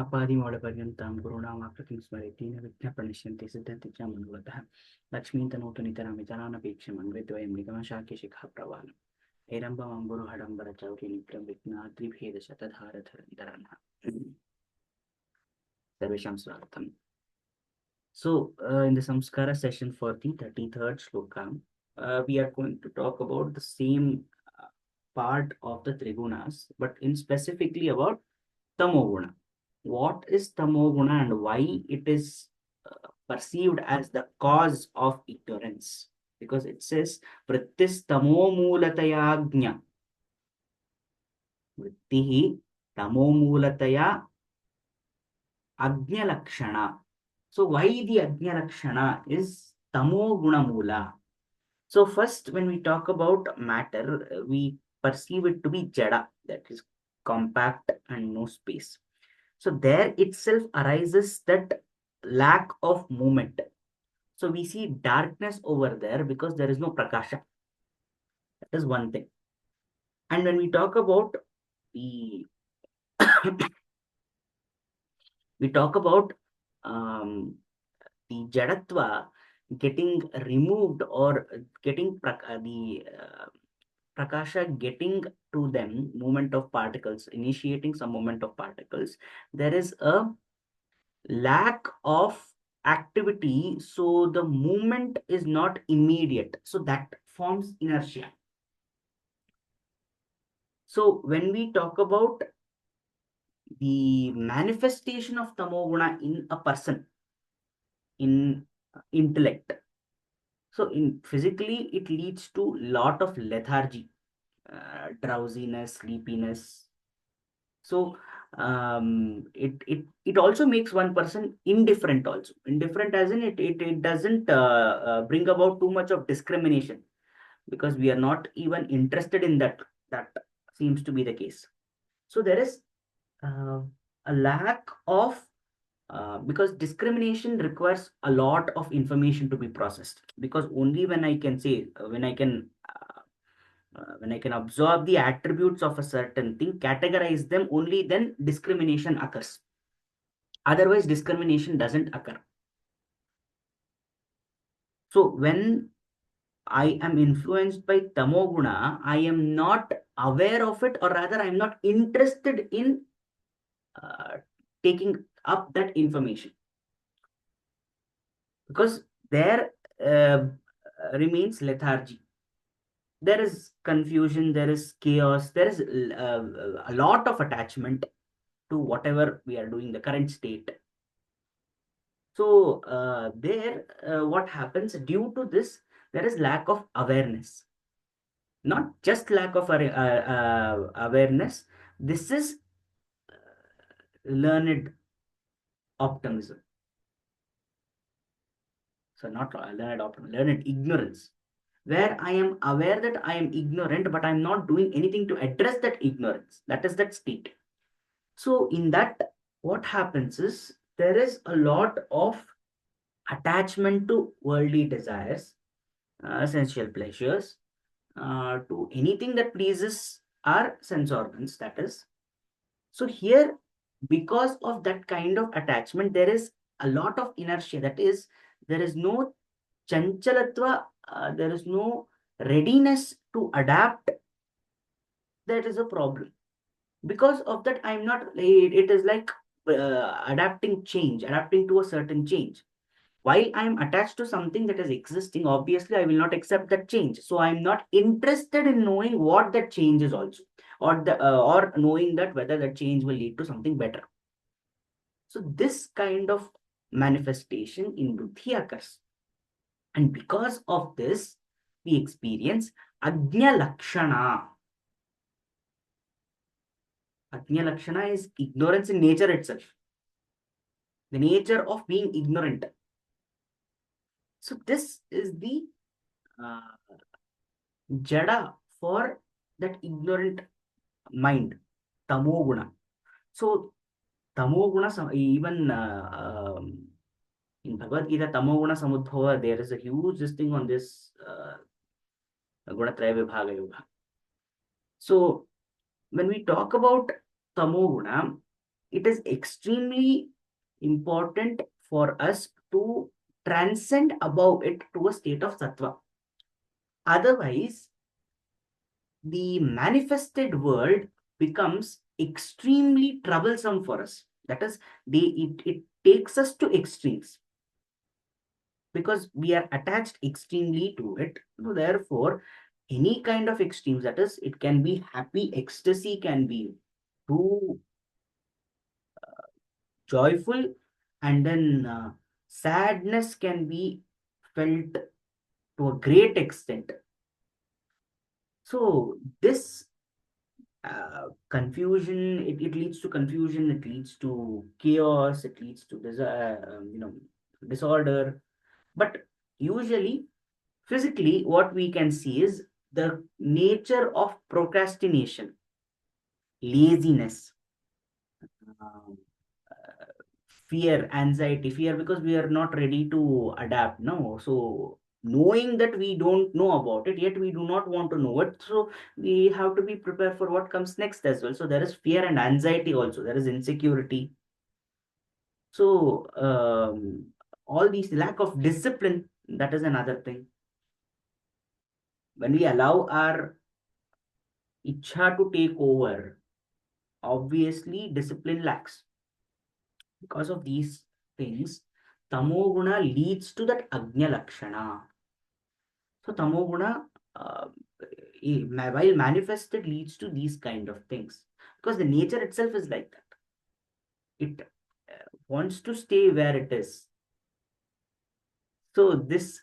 आपादिमौलपर्यन्तां गुरूणामाकृतिं स्मरेति न विघ्नप्रणश्यन्ति सिद्धन्ति च मनोरथः लक्ष्मीं तनोतु नितरामितरानपेक्षमन्विद्वयं निगमशाक्यशिखा प्रवाहम् हैरम्बमम्बुरुहडम्बरचौर्यनित्यं विघ्नाद्रिभेदशतधारधरन्धरन् सर्वेषां स्वागतम्. In the Samskara session for the 33rd shloka, we are going to talk about the same part of the Trigunas, but in specifically about Tamoguna. What is Tamoguna and why it is perceived as the cause of ignorance? Because it says, Vrittis Tamomulataya Gnya. Vrittihi Tamomulataya Agnya Lakshana. So why the Agnya Lakshana is Tamo Guna Mula? So first, when we talk about matter, we perceive it to be Jada, that is compact and no space. So there itself arises that lack of movement. So we see darkness over there because there is no prakasha. That is one thing. And when we talk about the we talk about the jadatva getting removed or getting the prakasha getting to them, movement of particles, initiating some movement of particles, there is a lack of activity, so the movement is not immediate, so that forms inertia. So when we talk about the manifestation of tamoguna in a person, in intellect, so in physically it leads to lot of lethargy, drowsiness, sleepiness. So it also makes one person indifferent also. Indifferent as in it doesn't bring about too much of discrimination, because we are not even interested in that. That seems to be the case. So there is a lack of because discrimination requires a lot of information to be processed, because only when I can say when I can absorb the attributes of a certain thing, categorize them, only then discrimination occurs. Otherwise, discrimination doesn't occur. So when I am influenced by tamoguna, I am not aware of it, or rather, I am not interested in taking up that information, because there remains lethargy. There is confusion, there is chaos, there is a lot of attachment to whatever we are doing, the current state. So what happens due to this? There is lack of awareness, not just lack of awareness. This is learned optimism. So not learned optimism, learned ignorance, where I am aware that I am ignorant, but I'm not doing anything to address that ignorance. That is that state. So in that, what happens is there is a lot of attachment to worldly desires, sensual pleasures, to anything that pleases our sense organs, that is. So here, because of that kind of attachment, there is a lot of inertia, that is, there is no chanchalatva, there is no readiness to adapt. That is a problem. Because of that, I'm not, it is like adapting to a certain change. While I'm attached to something that is existing, obviously I will not accept that change. So I'm not interested in knowing what that change is also, or knowing that whether that change will lead to something better. So this kind of manifestation in buddhi occurs. And because of this, we experience Agnya Lakshana. Agnya Lakshana is ignorance in nature itself. The nature of being ignorant. So this is the jada for that ignorant mind, tamoguna. So tamoguna, even in Bhagavad Gita, tamoguna samudbhava, there is a huge thing on this gunatraya vibhaga yoga. So when we talk about tamoguna, it is extremely important for us to transcend above it to a state of sattva. Otherwise, the manifested world becomes extremely troublesome for us. That is, it takes us to extremes because we are attached extremely to it. So therefore, any kind of extremes, that is, it can be happy ecstasy, can be too joyful, and then sadness can be felt to a great extent. So this confusion, it leads to confusion, it leads to chaos, it leads to disorder. But usually, physically, what we can see is the nature of procrastination, laziness, um, uh, fear, anxiety, fear because we are not ready to adapt. No, so knowing that we don't know about it, yet we do not want to know it. So we have to be prepared for what comes next as well. So there is fear and anxiety also. There is insecurity. So all these lack of discipline, that is another thing. When we allow our ichha to take over, obviously discipline lacks. Because of these things, tamoguna leads to that agnya lakshana. So tamoguna, uh, while manifested, leads to these kind of things because the nature itself is like that. It wants to stay where it is. So this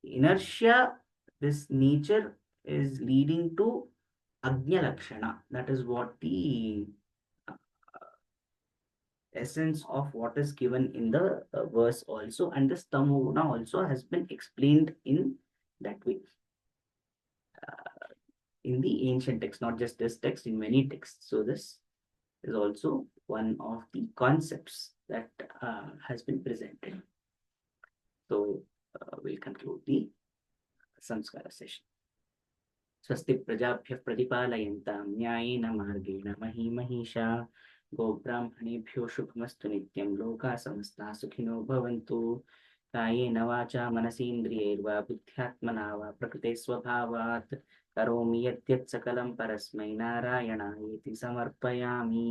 inertia, this nature is leading to agnya lakshana. That is what the essence of what is given in the verse also, and this tamoguna also has been explained in that way in the ancient text, not just this text, in many texts. So this is also one of the concepts that has been presented. So we'll conclude the Saṃskāra session. स्वस्ति प्रजाभ्यः प्रतिपालयन्तां न्यायेन मार्गेण महीमहीषा गोब्राह्मणेभ्यो शुभमस्तु नित्यं लोकाः समस्ताः सुखिनो भवन्तु कायेन वाचा मनसेन्द्रियैर्वा बुद्ध्यात्मना वा प्रकृते स्वभावात् करोमि यद्यत् सकलं परस्मै नारायणायेति समर्पयामि।